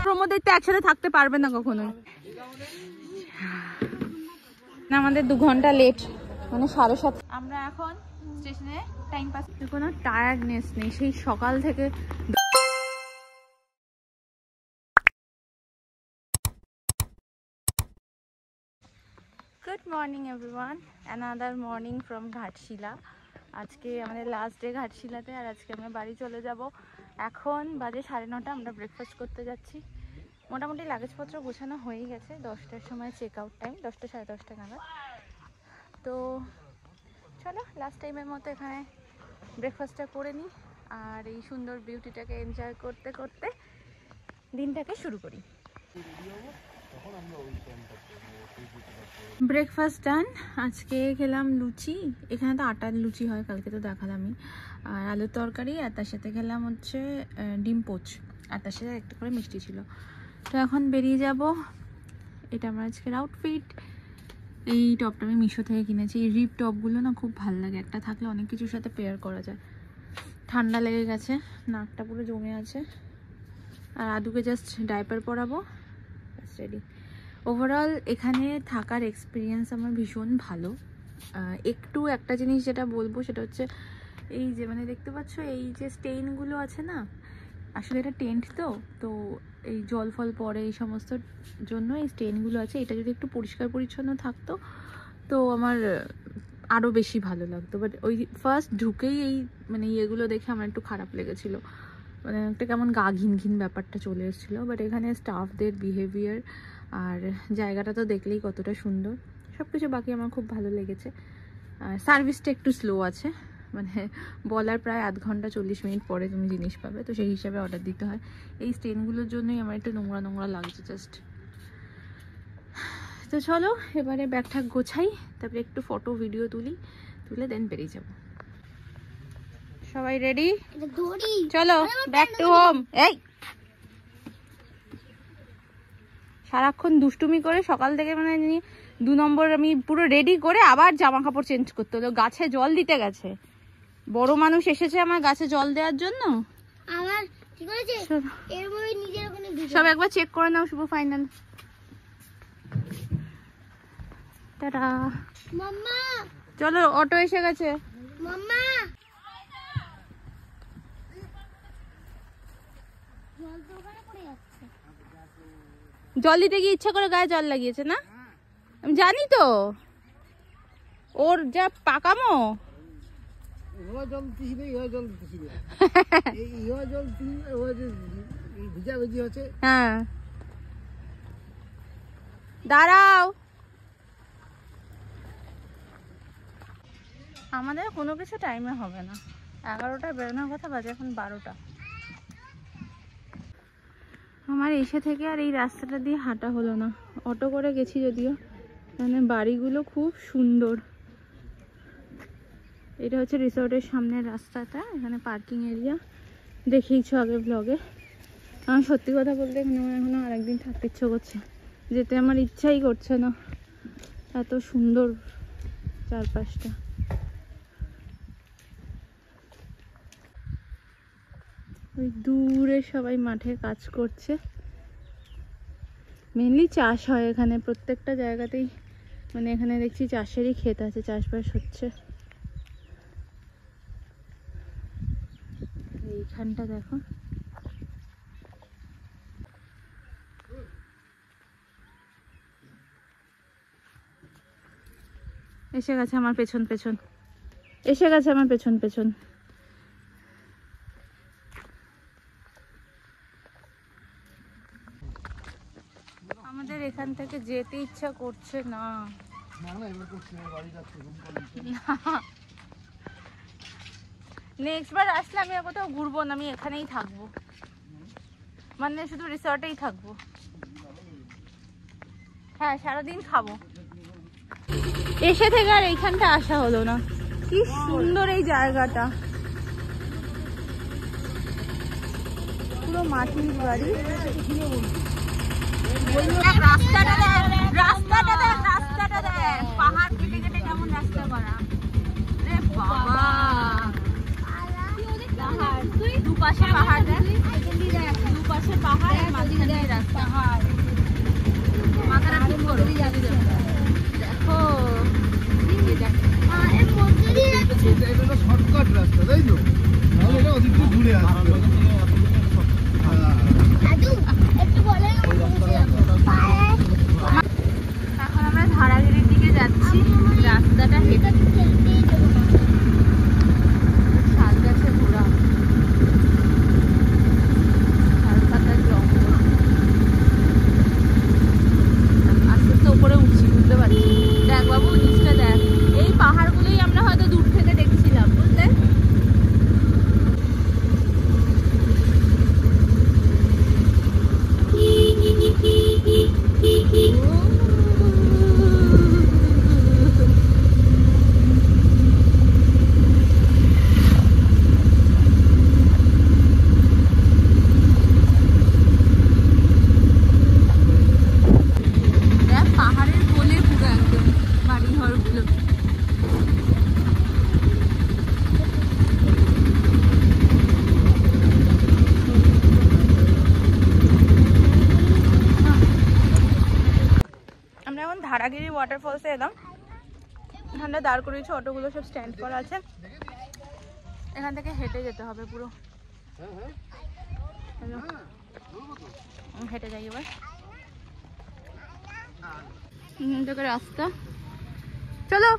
প্রমোদের তো একসাথে থাকতে পারবে না কখনো। আমাদের 2 ঘন্টা লেট, মানে 7:30। আমরা এখন স্টেশনে টাইম পাস, কোনো টায়ার্ডনেস নেই সেই সকাল থেকে। Good morning everyone, another morning from Ghatshila. আজকে আমাদের লাস্ট ডে ঘাটশিলাতে, আর আজকে আমরা বাড়ি চলে যাব। এখন বাজে 9:30, আমরা ব্রেকফাস্ট করতে যাচ্ছি। মোটামুটি লাগেজপত্র গোছানো হয়ে গেছে, 10টার সময় চেক আউট টাইম, 10টা 10:30 নাগাদ। তো চলো লাস্ট টাইমের মতো এখানে ব্রেকফাস্টটা করে নিই, আর এই সুন্দর বিউটিটাকে এনজয় করতে করতে দিনটাকে শুরু করি। ব্রেকফাস্ট ডান। আজকে খেলাম লুচি, এখানে তো আটার লুচি হয়, কালকে তো দেখালামই, আর আলুর তরকারি, আর তার সাথে খেলাম হচ্ছে ডিম পোচ, আর তার সাথে একটা করে মিষ্টি ছিল। তো এখন বেরিয়ে যাব। এটা আমার আজকের আউটফিট। এই টপটা আমি মিশো থেকে কিনেছি। এই রিপ টপগুলো না খুব ভালো লাগে, একটা থাকলে অনেক কিছুর সাথে পেয়ার করা যায়। ঠান্ডা লেগে গেছে, নাকটা পুরো জমে আছে, আর আদুকে জাস্ট ডাইপার পরাবো, রেডি। ওভারঅল এখানে থাকার এক্সপিরিয়েন্স আমার ভীষণ ভালো। একটু একটা জিনিস যেটা বলবো সেটা হচ্ছে এই যে মানে দেখতে পাচ্ছ এই যে স্টেইনগুলো আছে না, আসলে এটা টেন্ট তো এই জল ফল পড়ে এই সমস্ত জন্য এই স্টেইনগুলো আছে। এটা যদি একটু পরিষ্কার পরিচ্ছন্ন থাকতো তো আমার আরও বেশি ভালো লাগতো। বাট ওই ফার্স্ট ঢুকেই এই মানে ইয়েগুলো দেখে আমার একটু খারাপ লেগেছিলো, মানে একটা কেমন গা ঘিন ঘিন ব্যাপারটা চলে এসেছিলো। বাট এখানে স্টাফদের বিহেভিয়ার আর জায়গাটা তো দেখলেই কতটা সুন্দর, সব কিছু বাকি আমার খুব ভালো লেগেছে। আর সার্ভিসটা একটু স্লো আছে, মানে বলার প্রায় আধ ঘন্টা 40 মিনিট পরে তুমি জিনিস পাবে, তো সেই হিসাবে অর্ডার দিতে হয়। এই স্টেনগুলোর জন্যই আমার একটু নোংরা নোংরা লাগছে জাস্ট। তো চলো এবারে ব্যাগটা গোছাই, তারপরে একটু ফটো ভিডিও তুলে দেন বেরিয়ে যাব। সবাই রেডি? চলো ব্যাক টু হোম। এই সারাক্ষণ দুষ্টুমি করে সকাল থেকে মানে 2 নম্বর আমি পুরো রেডি করে আবার জামা কাপড় চেঞ্জ করতে হলো। গাছে জল দিতে গেছে, বড় মানুষ এসেছে আমার গাছে জল দেওয়ার জন্য। সব একবার চেক করে নাও শুভ, ফাইনাল। টাটা। চলো অটো এসে গেছে। জল দিতে গিয়ে ইচ্ছা করে গায়ে জল লাগিয়েছে না, আমি জানি তো ওর যা পাকামো। হ্যাঁ দাঁড়াও, আমাদের কোনো কিছু টাইমে হবে না। 11টা বেরোনোর কথা, বাজে এখন 12টা। আমার এসে থেকে আর এই রাস্তাটা দিয়ে হাঁটা হলো না, অটো করে গেছি যদিও। মানে বাড়িগুলো খুব সুন্দর। এটা হচ্ছে রিসোর্টের সামনের রাস্তাটা, এখানে পার্কিং এরিয়া দেখিয়েছো আগে ব্লগে। আমার সত্যি কথা বলতে এখানে আমার এখনো আরেকদিন থাকতে ইচ্ছে করছে, যেতে আমার ইচ্ছাই করছে না, এত সুন্দর চারপাশটা। ওই দূরে সবাই মাঠে কাজ করছে, মেনলি চাষ হয় এখানে প্রত্যেকটা জায়গাতেই, মানে এখানে দেখছি চাষেরই ক্ষেত আছে, চাষবাস হচ্ছে। এইখানটা দেখো, এসে গেছে আমার পেছন পেছন, এসে গেছে আমার পেছন পেছন। আমাদের এখান থেকে যেতে ইচ্ছা করছে না। নেক্সট বার আসলে আমি আর কোথাও ঘুরবো না, আমি এখানেই থাকবো, মানে শুধু রিসর্টেই থাকবো। হ্যাঁ সারাদিন খাবো। এসে থেকে আর এইখানটা আসা হলো না। কি সুন্দর এই জায়গাটা, পুরো মাটির বাড়ি। রাস্তাটা দেখ, পাহাড় কেটে কেটে কেমন রাস্তা করা রে বাবা। দুপাশে পাহাড়, দুপাশে পাহাড়, মাঝখানে রাস্তা। মাথাটা ঠিক করো, দেখো শর্টকাট রাস্তা, তাই তো? তাহলে এটা অধিক ঘুরে আসবে। এখন আমরা ধারাগিরির দিকে যাচ্ছি। রাস্তাটা হেঁটে শাল গাছে ঘোরা, শাল পাতার জঙ্গল। আস্তে আস্তে উপরে উঠছি, বুঝতে পারছি। দেখ বাবু, নিচটা দেখ। এই পাহাড়গুলোই আমরা হয়তো দূর থেকে দেখছিলাম, বুঝলে? পাহাড়ের কোলে পুরো একদম বাড়ি ঘরগুলো। আমরা এখন ধারাগিরি ওয়াটারফলসে এলাম। এখানটা দাঁড় করেছে, অটোগুলো সব স্ট্যান্ড করা আছে। এখান থেকে হেঁটে যেতে হবে পুরো। হেঁটে যাই এবার। রাস্তা, চলো।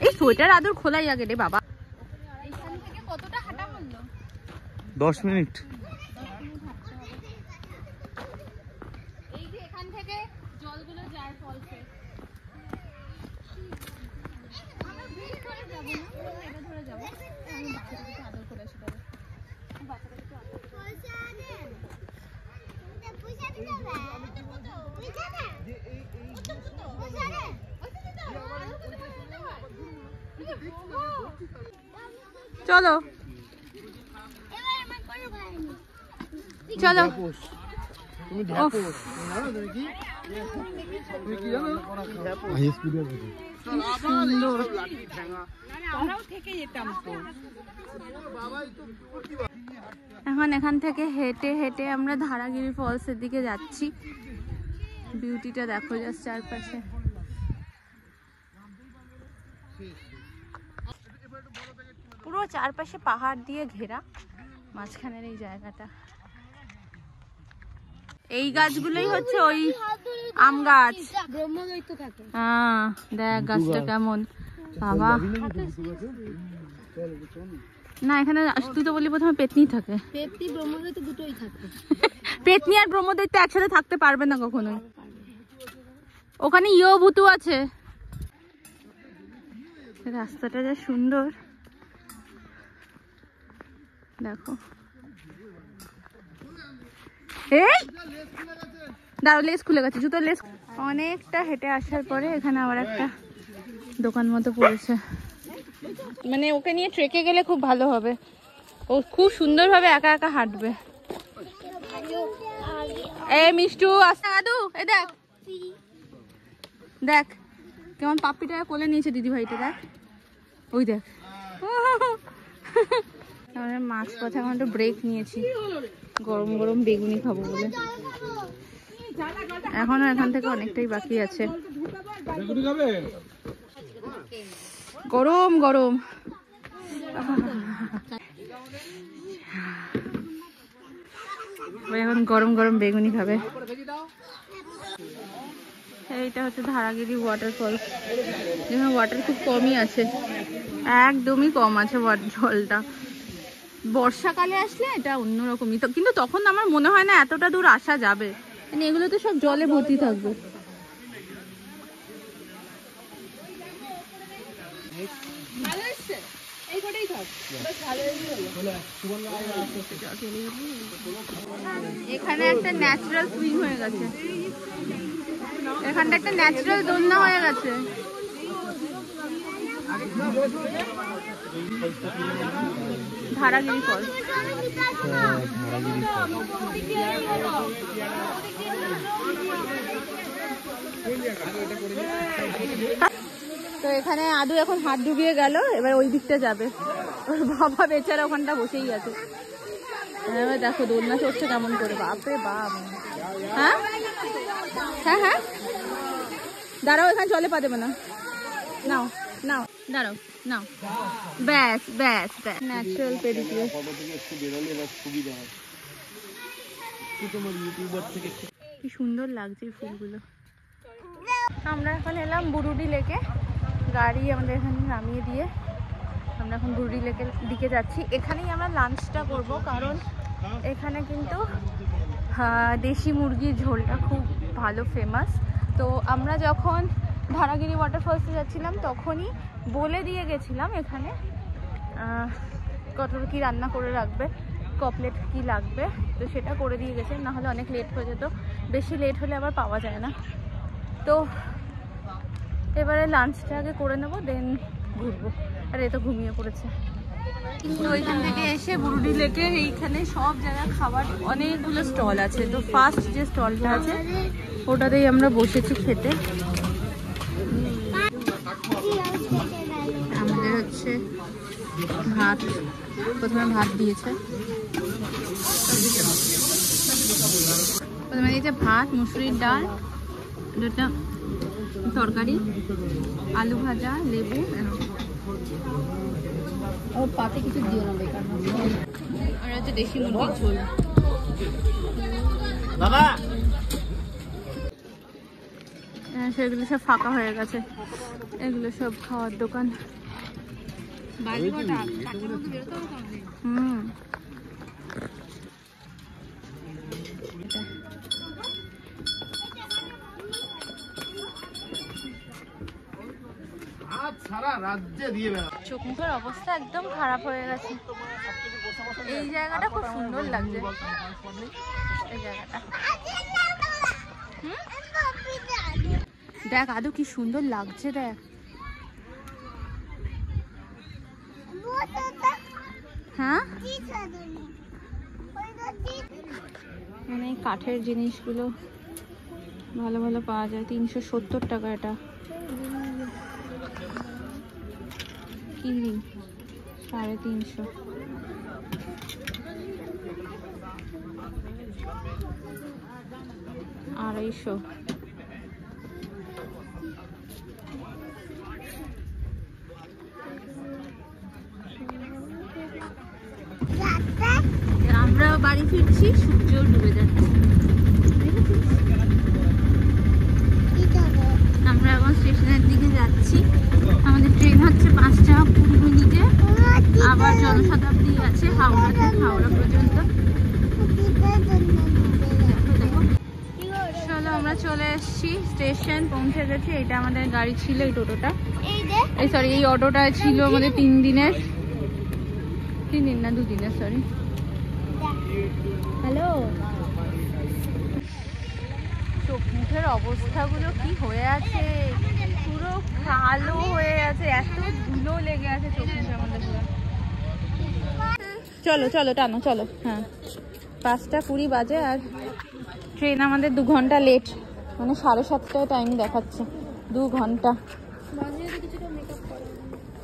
এই সোয়েটার আদর খোলাই আগে রে বাবা। এখান থেকে কতটা হাঁটা হলো? 10 মিনিট। এই যে এখান থেকে জলগুলো যায় ফলসে। আমরা ব্রিজ ধরে যাব না, এটা ধরে যাব। আমি বাচ্চাটাকে আদর করে আসি তবে। বাচ্চাটাকে আদর করে আসি। পয়সা দিতে হবে। পয়সা না। চলো চলো। তুমি ঢ্যাপোস জানো? তুমি কি জানো? হাই স্পিডের বুঝি সুন্দর। আমরাও থেকে যেতাম তো। এখন এখান থেকে হেঁটে হেঁটে আমরা ধারাগিরি ফলসের দিকে যাচ্ছি। বিউটিটা দেখো জাস্ট চারপাশে। পুরো চারপাশে পাহাড় দিয়ে ঘেরা, মাঝখানের এই জায়গাটা। এই গাছগুলোই হচ্ছে ওই আম গাছ। ব্রহ্মদৈত্য থাকে। হ্যাঁ, দেখ গাছটা কেমন বাবা। না এখানে তুই তো বললি প্রথমে পেতনি থাকে। পেতনি ব্রহ্মদৈত্য দুটোই থাকে। পেতনি আর ব্রহ্মদৈত্য একসাথে থাকতে পারবে না কখনো। ওখানে ভূতু আছে। রাস্তাটা যা সুন্দর দেখো। এই দাঁড়ো, লেস খুলে গেছে, জুতোর লেস। অনেকটা হেঁটে আসার পরে এখানে আবার একটা দোকান মতো পড়েছে। মানে ওকে নিয়ে ট্রেকে গেলে খুব ভালো হবে। ও খুব সুন্দরভাবে একা একা হাঁটবে। এই মিষ্টু আসতে দাদু, এ দেখ দেখ কেমন পাপ্পিটা কোলে নিয়েছে দিদি ভাইটা, দেখ ওই দেখ। মাছ কথা এখন একটু ব্রেক নিয়েছি, গরম গরম বেগুনি খাবো বলে। এখনো এখান থেকে অনেকটাই বাকি আছে। গরম গরম এখন গরম গরম বেগুনি খাবে। এইটা হচ্ছে ধারাগিরি ওয়াটারফল, যেখানে ওয়াটার খুব কমই আছে, একদমই কম আছে জলটা। বর্ষাকালে আসলে এটা অন্যরকমই, কিন্তু তখন আমার মনে হয় না এতটা দূর আসা যাবে, মানে এগুলো তো সব জলে ভর্তি থাকবে। এখানে একটা ন্যাচারাল সুইং হয়ে গেছে, এখানটা একটা ন্যাচারাল দোলনা হয়ে গেছে। ধারাগিরি ফল। তো এখানে আদু এখন হাত ডুবিয়ে গেল, এবার ওই দিকটা যাবে। ওর বাবা বেচারা ওখানটা বসেই আছে। এবার দেখো দোলনা চড়ছে কেমন করে, বাপরে বাপ। হ্যাঁ হ্যাঁ হ্যাঁ, দাঁড়াও, এখানে জলে পা দেবে না, নাও নাও, দাঁড়াও নাও, ব্যাস ব্যাস ব্যাস, ন্যাচারাল পেডিকিউর। কি সুন্দর লাগছে ফুলগুলো। আমরা এখন এলাম বুরুডি লেকে, গাড়ি আমাদের এখানে নামিয়ে দিয়ে আমরা এখন বুরুডি লেকের দিকে যাচ্ছি। এখানেই আমরা লাঞ্চটা করব, কারণ এখানে কিন্তু দেশি মুরগির ঝোলটা খুব ভালো ফেমাস। তো আমরা যখন ধারাগিরি ওয়াটারফলসে যাচ্ছিলাম তখনই বলে দিয়ে গেছিলাম এখানে কত কী রান্না করে রাখবে, কপলেট কি লাগবে, তো সেটা করে দিয়ে গেছে, না হলে অনেক লেট হয়ে যেত, বেশি লেট হলে আবার পাওয়া যায় না। তো এবারে লাঞ্চটা আগে করে নেবো, দেন ঘুরবো। আর এ তো ঘুমিয়ে পড়েছে। কিন্তু ওইখান থেকে এসে বুরুডি লেকের এইখানে সব জায়গায় খাবার অনেকগুলো স্টল আছে। তো ফার্স্ট যে স্টলটা আছে ওটাতেই আমরা বসেছি খেতে। আমাদের হচ্ছে ভাত, প্রথমে ভাত দিয়েছে, প্রথমে দিয়েছে ভাত, মুসুরির ডাল, দুটো তরকারি, আলু ভাজা, লেবু, আর পাতে কিছু দিও না বেকার। আর হচ্ছে দেশি মুরগির ঝোল। দাদা সেগুলো সব ফাঁকা হয়ে গেছে, এগুলো সব খাওয়ার দোকান। হুম, চোখ মুখের অবস্থা একদম খারাপ হয়ে গেছে। এই জায়গাটা খুব সুন্দর লাগছে, এই জায়গাটা দেখ আদৌ কি সুন্দর লাগছে, দেখ। হ্যাঁ, মানে কাঠের জিনিসগুলো ভালো ভালো পাওয়া যায়, 370 টাকা এটা। কিরি 350, আড়াইশো। আমরা বাড়ি ফিরছি, সূর্য ডুবে যাচ্ছে। আমরা এখন স্টেশনের দিকে যাচ্ছি, আমাদের ট্রেন হচ্ছে 5টা 20 মিনিটে, আবার জনশতাব্দী আছে হাওড়াতে, হাওড়া পর্যন্ত। চলো আমরা চলে এসেছি, স্টেশন পৌঁছে গেছি। এটা আমাদের গাড়ি ছিল, এই টোটোটা, এই সরি এই অটোটা ছিল আমাদের 3 দিনের, 3 দিন না 2 দিনের, সরি। হ্যালো, চোখ মুখের অবস্থাগুলো কি হয়ে আছে, পুরো কালো হয়ে আছে, এত ধুলো লেগে আছে চোখ মুখের মধ্যে পুরো। চলো চলো টানো চলো। হ্যাঁ, 5টা 20 বাজে আর ট্রেন আমাদের 2 ঘন্টা লেট, মানে 7:30টায় টাইম দেখাচ্ছে, 2 ঘন্টা।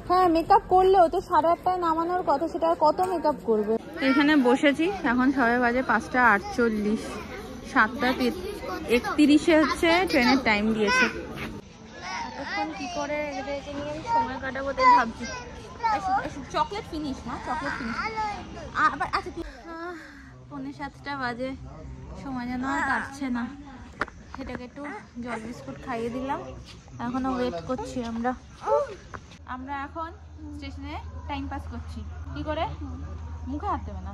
হ্যাঁ, মেকআপ করলেও তো 8:30টায় নামানোর কথা, সেটা কত মেকআপ করবে। এখানে বসেছি, এখন সবাই বাজে 5টা 48, 7টা 31 হচ্ছে ট্রেনের টাইম দিয়েছে। এতক্ষণ কি করে এদেরকে নিয়ে আমি সময় কাটাবো তাই ভাবছি। চকলেট ফিনিশ না, চকলেট ফিনিশ আবার। আচ্ছা 6:45 বাজে, সময় যেন আর কাটছে না। সেটাকে একটু জল বিস্কুট খাইয়ে দিলাম, এখনো ওয়েট করছি আমরা। আমরা এখন স্টেশনে টাইম পাস করছি। কি করে? মুখে হাত দেবে না,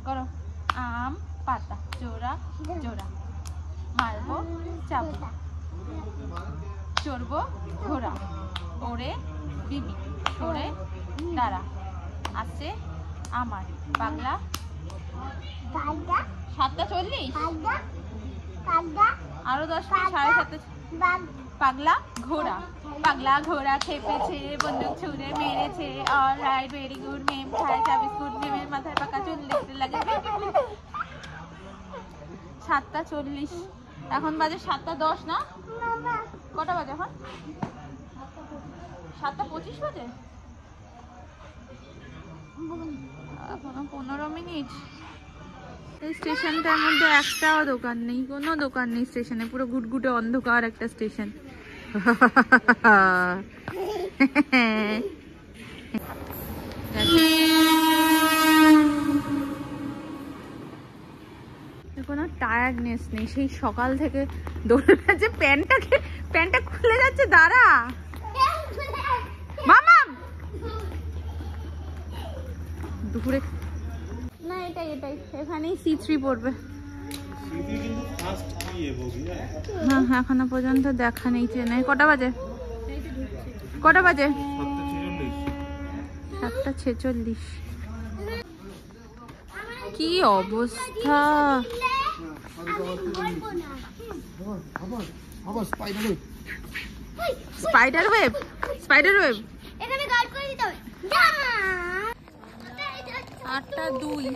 করো। আম পাতা, জোড়া জোড়া, মারবো চাবো, চড়বো ঘোড়া, ওরে বিবি, সরে দাঁড়া, আছে আমার পাগলা। 7:40, আরো 10 মিনিট, 7:30। পাগলা ঘোড়া, পাগলা ঘোড়া খেপেছে, বন্দুক ছুড়ে মেরেছে, অলরাইট ভেরি গুড, মেম খায় চা বিস্কুট, মেমের মাথায় পাকা চুল দেখতে লাগে। 7:40, এখন বাজে 7:10 না? কটা বাজে এখন? 7:25 বাজে, এখনো 15 মিনিট। এই স্টেশনটার মধ্যে একটাও দোকান নেই, কোনো দোকান নেই স্টেশনে, পুরো ঘুটঘুটে অন্ধকার একটা স্টেশন। কোনো টায়ার্ডনেস নেই, সেই সকাল থেকে দৌড়ে যাচ্ছে। প্যান্টটা খুলে যাচ্ছে, দাঁড়া মামা। দুপুরে না, এটাই এখানেই C3 পড়বে। হ্যাঁ, এখনো পর্যন্ত দেখা নেই ট্রেনে। কটা বাজে? 7:46। কি অবস্থা! স্পাইডার ওয়েব এখানে গার্ড করে দিতে হবে। 8:02।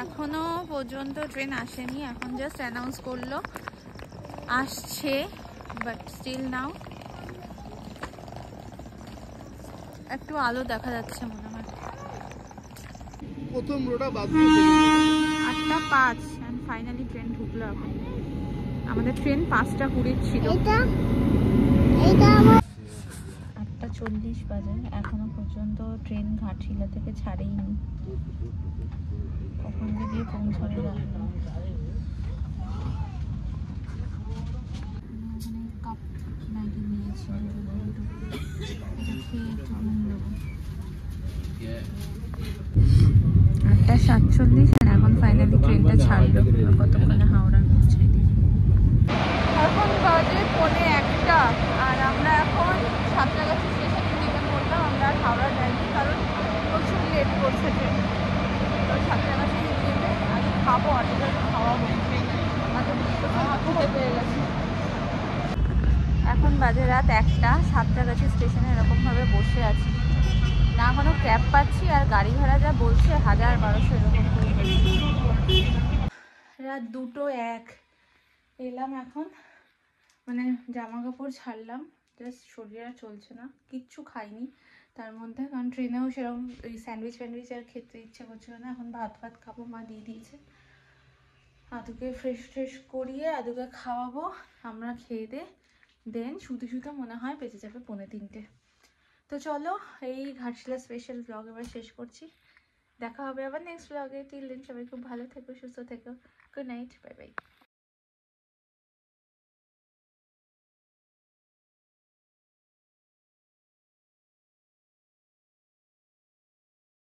এখনো পর্যন্ত ট্রেন আসেনি, এখন জাস্ট অ্যানাউন্স করলো আসছে, বাট স্টিল নাও একটু আলো দেখা যাচ্ছে মনে হয়। প্রথম রোডা বাদ 8:05 and ফাইনালি ট্রেন ঢুকলো। এখন আমাদের ট্রেন 5:20 ছিল। 8:40 বাজে, এখনো পর্যন্ত ট্রেন ঘাটশিলা থেকে ছাড়েইনি। কখন যে গিয়ে পৌঁছানো যাবে না। এখানে কাপ ম্যাগি নিয়েছি, এটা খেয়ে একটু ঘুম দেবো। 8:47 আর এখন ফাইনালি ট্রেনটা ছাড়লো। কতক্ষণে হাওড়া পৌঁছাই দিই। এখন বাজে 1:45 আর আমরা এখন সাঁতরাগাছি স্টেশনে নেমে পড়লাম। আমরা আর হাওড়া যাইনি, কারণ প্রচুর লেট করছে ট্রেন। তো সাঁতরাগাছি নেমে আগে খাবো, আর খাওয়াবো, পেয়ে গেছে। এখন বাজে রাত 1টা, সাঁতরাগাছি স্টেশনে এরকমভাবে বসে আছি, না কোনো ক্যাব পাচ্ছি, আর গাড়ি ভাড়া যা বলছে 1000-1200 এরকম করে। রাত 2:01 এলাম এখন, মানে জামা কাপড় ছাড়লাম, জাস্ট শরীর আর চলছে না, কিচ্ছু খাইনি তার মধ্যে, কারণ ট্রেনেও সেরকম ওই স্যান্ডউইচ আর খেতে ইচ্ছা করছিল না। এখন ভাত খাবো, মা দিয়ে দিয়েছে। আদুকে ফ্রেশ করিয়ে আদুকে খাওয়াবো, আমরা খেয়ে দেন শুতে মনে হয় বেঁচে যাবে 2:45। তো চলো, এই ঘাটশিলা স্পেশাল ব্লগ এবার শেষ করছি। দেখা হবে আবার নেক্সট ব্লগে। টিল দেন সবাই খুব ভালো থেকো, সুস্থ থেকো। Good night, bye bye.